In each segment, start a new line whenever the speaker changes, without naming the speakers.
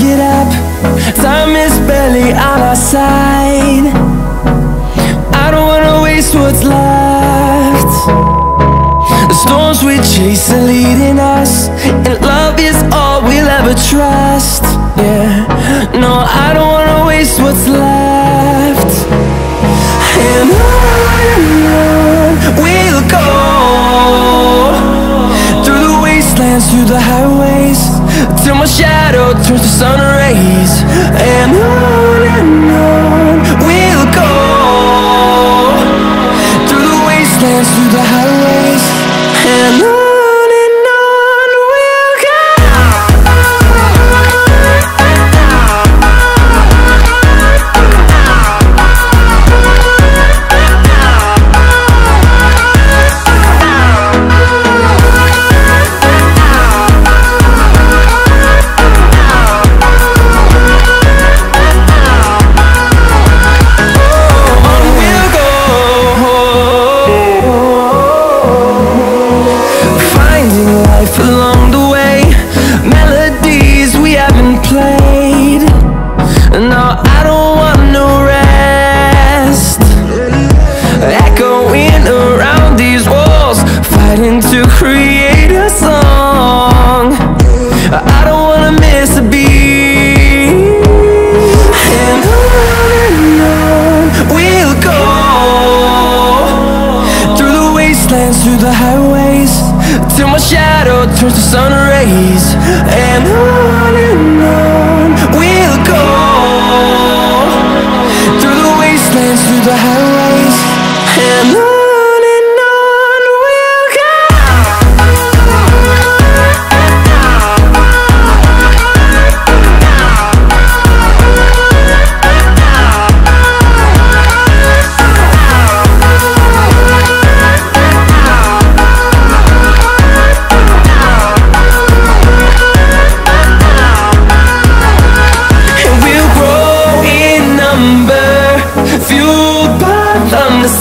get up. Time is barely on our side. I don't wanna waste what's left. The storms we chase are leading us, and love is all we'll ever trust. Yeah, no, I don't wanna waste what's left. And on we'll go, through the wastelands, through the highways, till my shadow turns to sun rays. And on we'll go, through the wastelands, through the highways, and on we'll go. Along the way, melodies we haven't played. No, I don't want no rest. Echoing around these walls, fighting to create a song. I don't wanna miss a beat. And on we'll go, through the wastelands, through the highways, till my shadow turns to sun rays. And on we'll go, through the wastelands, through the highways, and on we'll go.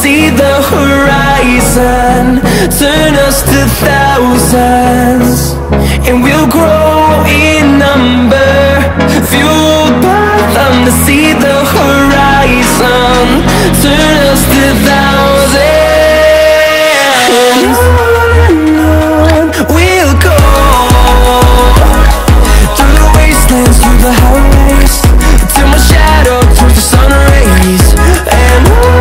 See the horizon turn us to thousands, and we'll grow in number, fueled by them to see the horizon turn us to thousands. And on we'll go, through the wastelands, through the highways, till my shadow turns to sun rays. And on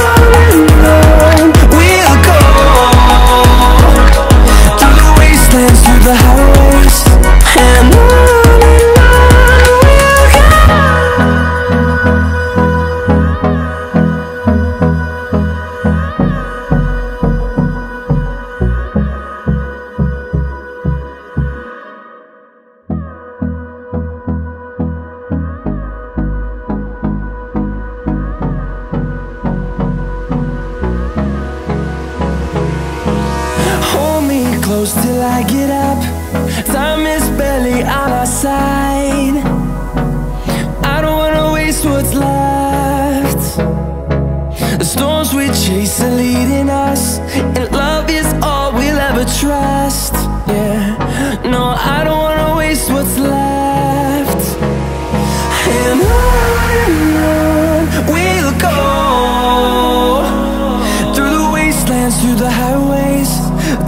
we'll go, through the wastelands, through the highways, and on we'll go. Hold me close till I get up. Time is barely on our side. I don't wanna waste what's left. The storms we chase are leading us, and love is all we'll ever trust. Yeah, no, I don't wanna waste what's left. And on we'll go, through the wastelands, through the highways,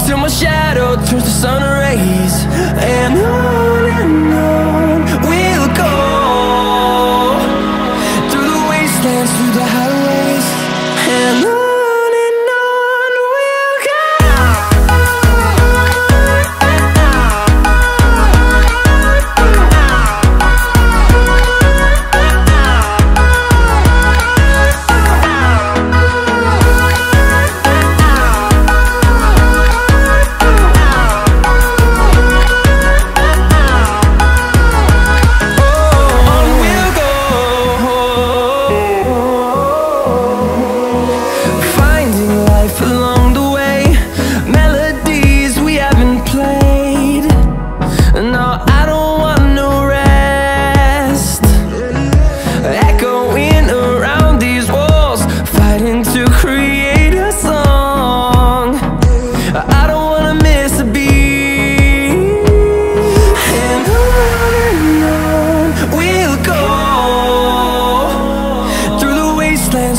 till my shadow turns to sun rays. And on we'll go, through the wastelands, through the highways, and on we'll go.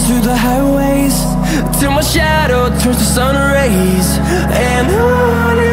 through the highways till my shadow turns to sun rays. And on